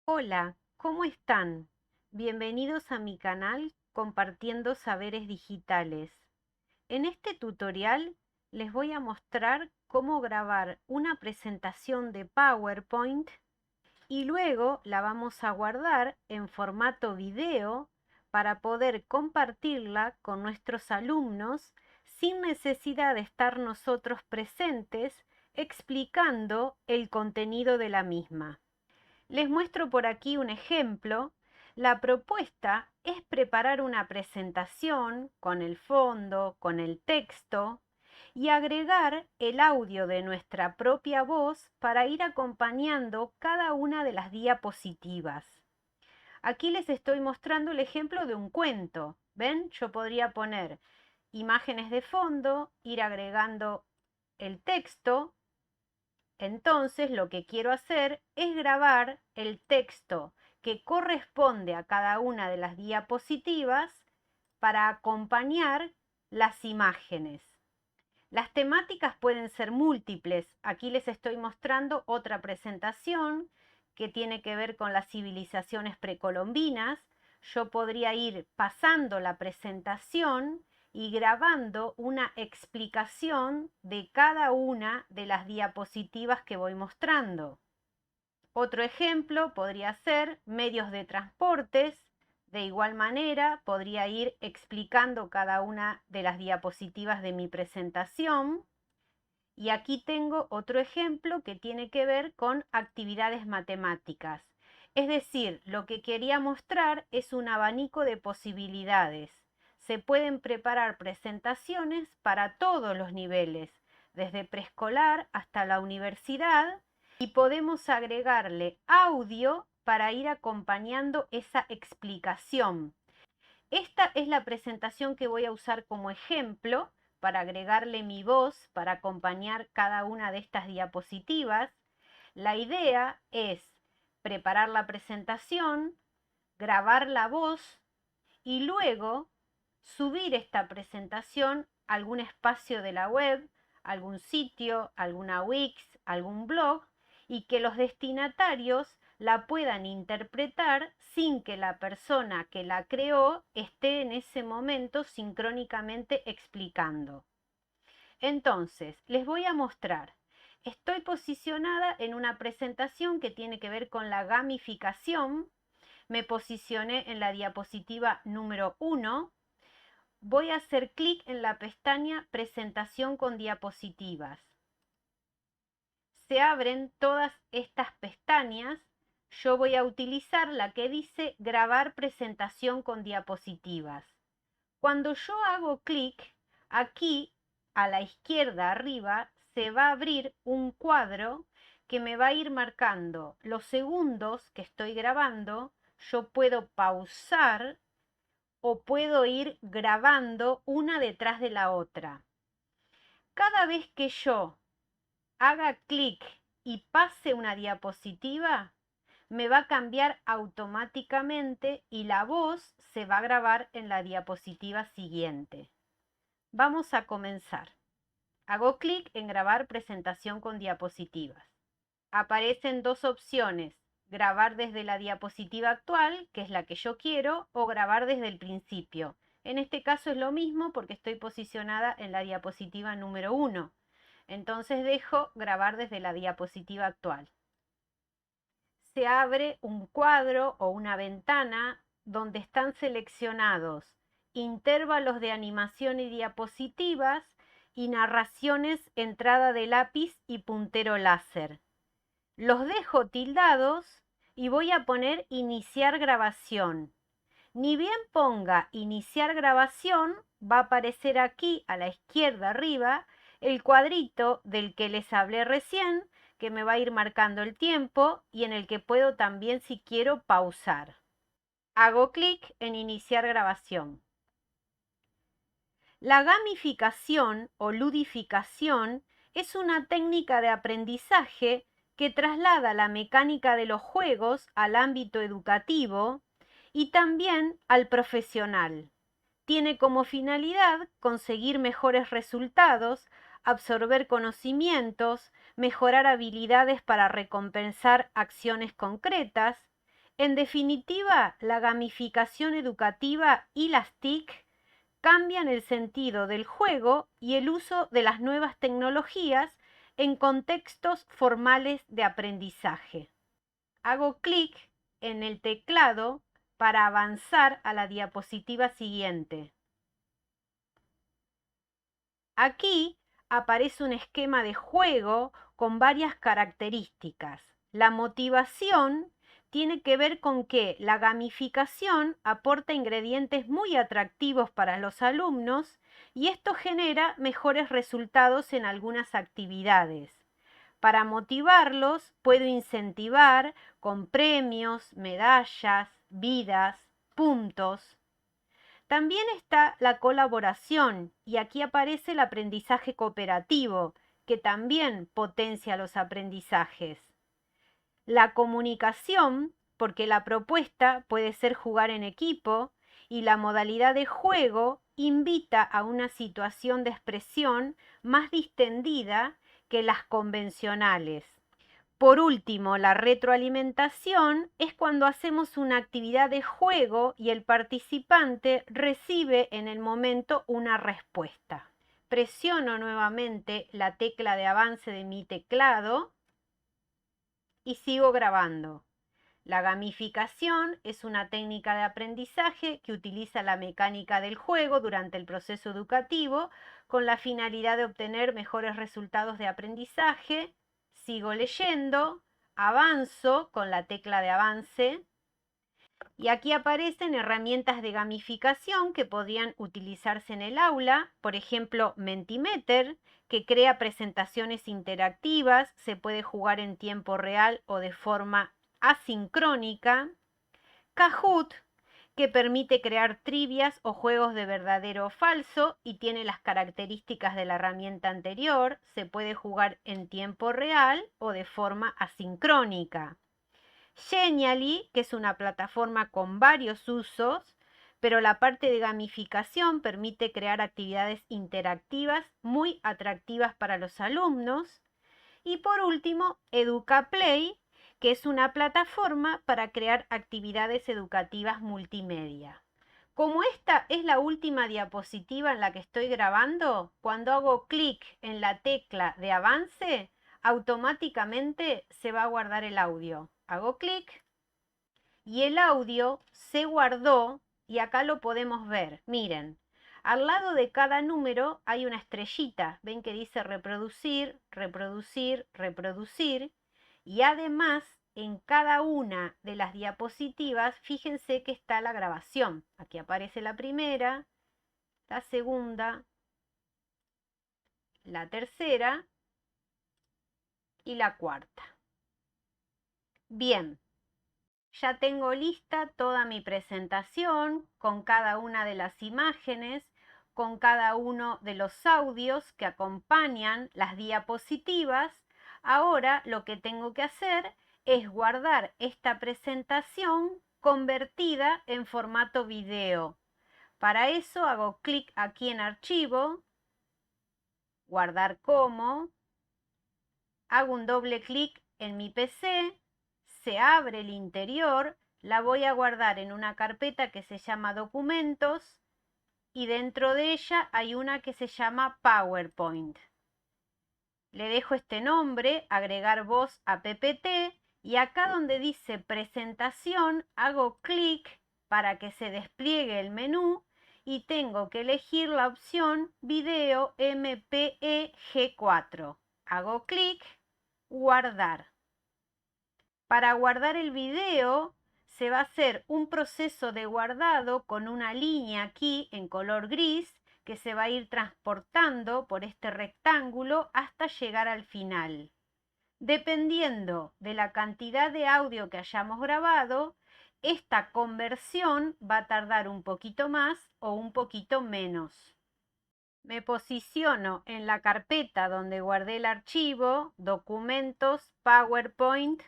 Hola, ¿cómo están? Bienvenidos a mi canal Compartiendo Saberes Digitales. En este tutorial les voy a mostrar cómo grabar una presentación de PowerPoint y luego la vamos a guardar en formato video para poder compartirla con nuestros alumnos sin necesidad de estar nosotros presentes explicando el contenido de la misma. Les muestro por aquí un ejemplo. La propuesta es preparar una presentación con el fondo, con el texto y agregar el audio de nuestra propia voz para ir acompañando cada una de las diapositivas. Aquí les estoy mostrando el ejemplo de un cuento. ¿Ven? Yo podría poner imágenes de fondo, ir agregando el texto. Entonces, lo que quiero hacer es grabar el texto que corresponde a cada una de las diapositivas para acompañar las imágenes. Las temáticas pueden ser múltiples. Aquí les estoy mostrando otra presentación que tiene que ver con las civilizaciones precolombinas. Yo podría ir pasando la presentación y grabando una explicación de cada una de las diapositivas que voy mostrando. Otro ejemplo podría ser medios de transportes. De igual manera, podría ir explicando cada una de las diapositivas de mi presentación. Y aquí tengo otro ejemplo que tiene que ver con actividades matemáticas. Es decir, lo que quería mostrar es un abanico de posibilidades. Se pueden preparar presentaciones para todos los niveles, desde preescolar hasta la universidad, y podemos agregarle audio para ir acompañando esa explicación. Esta es la presentación que voy a usar como ejemplo para agregarle mi voz, para acompañar cada una de estas diapositivas. La idea es preparar la presentación, grabar la voz y luego subir esta presentación a algún espacio de la web, algún sitio, alguna Wix, algún blog, y que los destinatarios la puedan interpretar sin que la persona que la creó esté en ese momento sincrónicamente explicando. Entonces, les voy a mostrar. Estoy posicionada en una presentación que tiene que ver con la gamificación. Me posicioné en la diapositiva número 1. Voy a hacer clic en la pestaña Presentación con diapositivas. Se abren todas estas pestañas. Yo voy a utilizar la que dice Grabar presentación con diapositivas. Cuando yo hago clic, aquí a la izquierda arriba se va a abrir un cuadro que me va a ir marcando los segundos que estoy grabando. Yo puedo pausar o puedo ir grabando una detrás de la otra. Cada vez que yo haga clic y pase una diapositiva, me va a cambiar automáticamente y la voz se va a grabar en la diapositiva siguiente. Vamos a comenzar. Hago clic en grabar presentación con diapositivas. Aparecen dos opciones: grabar desde la diapositiva actual, que es la que yo quiero, o grabar desde el principio. En este caso es lo mismo porque estoy posicionada en la diapositiva número 1. Entonces dejo grabar desde la diapositiva actual. Se abre un cuadro o una ventana donde están seleccionados intervalos de animación y diapositivas y narraciones, entrada de lápiz y puntero láser. Los dejo tildados y voy a poner iniciar grabación. Ni bien ponga iniciar grabación, va a aparecer aquí a la izquierda arriba el cuadrito del que les hablé recién, que me va a ir marcando el tiempo y en el que puedo también, si quiero, pausar. Hago clic en iniciar grabación. La gamificación o ludificación es una técnica de aprendizaje que traslada la mecánica de los juegos al ámbito educativo y también al profesional. Tiene como finalidad conseguir mejores resultados, absorber conocimientos, mejorar habilidades para recompensar acciones concretas. En definitiva, la gamificación educativa y las TIC cambian el sentido del juego y el uso de las nuevas tecnologías en contextos formales de aprendizaje. Hago clic en el teclado para avanzar a la diapositiva siguiente. Aquí aparece un esquema de juego con varias características. La motivación tiene que ver con que la gamificación aporta ingredientes muy atractivos para los alumnos y esto genera mejores resultados en algunas actividades. Para motivarlos, puedo incentivar con premios, medallas, vidas, puntos. También está la colaboración y aquí aparece el aprendizaje cooperativo, que también potencia los aprendizajes. La comunicación, porque la propuesta puede ser jugar en equipo y la modalidad de juego invita a una situación de expresión más distendida que las convencionales. Por último, la retroalimentación es cuando hacemos una actividad de juego y el participante recibe en el momento una respuesta. Presiono nuevamente la tecla de avance de mi teclado y sigo grabando. La gamificación es una técnica de aprendizaje que utiliza la mecánica del juego durante el proceso educativo con la finalidad de obtener mejores resultados de aprendizaje. Sigo leyendo, avanzo con la tecla de avance y aquí aparecen herramientas de gamificación que podrían utilizarse en el aula, por ejemplo Mentimeter, que crea presentaciones interactivas, se puede jugar en tiempo real o de forma asincrónica. Kahoot, que permite crear trivias o juegos de verdadero o falso y tiene las características de la herramienta anterior, se puede jugar en tiempo real o de forma asincrónica. Genially, que es una plataforma con varios usos, pero la parte de gamificación permite crear actividades interactivas muy atractivas para los alumnos. Y por último, EducaPlay, que es una plataforma para crear actividades educativas multimedia. Como esta es la última diapositiva en la que estoy grabando, cuando hago clic en la tecla de avance, automáticamente se va a guardar el audio. Hago clic y el audio se guardó y acá lo podemos ver. Miren, al lado de cada número hay una estrellita. Ven que dice reproducir, reproducir, reproducir. Y además, en cada una de las diapositivas, fíjense que está la grabación. Aquí aparece la primera, la segunda, la tercera y la cuarta. Bien. Ya tengo lista toda mi presentación con cada una de las imágenes, con cada uno de los audios que acompañan las diapositivas. Ahora lo que tengo que hacer es guardar esta presentación convertida en formato video. Para eso hago clic aquí en Archivo, Guardar como, hago un doble clic en mi PC, se abre el interior, la voy a guardar en una carpeta que se llama Documentos y dentro de ella hay una que se llama PowerPoint. Le dejo este nombre, agregar voz a PPT y acá donde dice presentación hago clic para que se despliegue el menú y tengo que elegir la opción Video MPEG4. Hago clic, guardar. Para guardar el video se va a hacer un proceso de guardado con una línea aquí en color gris que se va a ir transportando por este rectángulo hasta llegar al final. Dependiendo de la cantidad de audio que hayamos grabado, esta conversión va a tardar un poquito más o un poquito menos. Me posiciono en la carpeta donde guardé el archivo, Documentos, PowerPoint,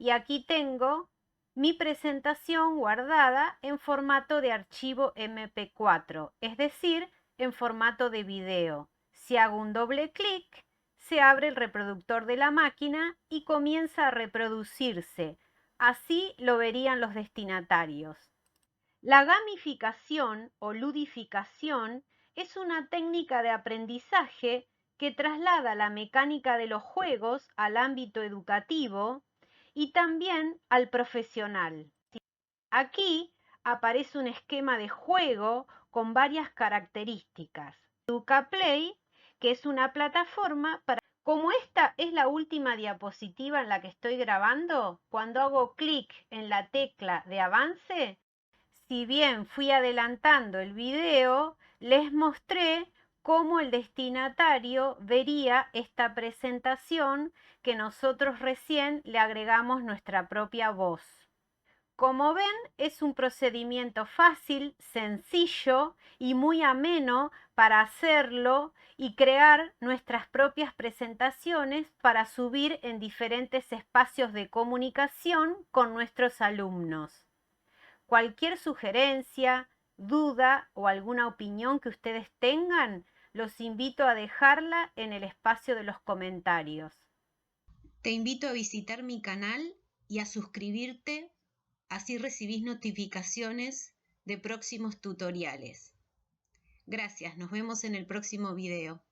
y aquí tengo mi presentación guardada en formato de archivo MP4, es decir, en formato de video. Si hago un doble clic, se abre el reproductor de la máquina y comienza a reproducirse Así lo verían los destinatarios. La gamificación o ludificación es una técnica de aprendizaje que traslada la mecánica de los juegos al ámbito educativo y también al profesional. Aquí aparece un esquema de juego con varias características. EducaPlay, que es una plataforma para... Como esta es la última diapositiva en la que estoy grabando, cuando hago clic en la tecla de avance, si bien fui adelantando el video, les mostré cómo el destinatario vería esta presentación que nosotros recién le agregamos nuestra propia voz. Como ven, es un procedimiento fácil, sencillo y muy ameno para hacerlo y crear nuestras propias presentaciones para subir en diferentes espacios de comunicación con nuestros alumnos. Cualquier sugerencia, duda o alguna opinión que ustedes tengan, los invito a dejarla en el espacio de los comentarios. Te invito a visitar mi canal y a suscribirte, así recibís notificaciones de próximos tutoriales. Gracias, nos vemos en el próximo video.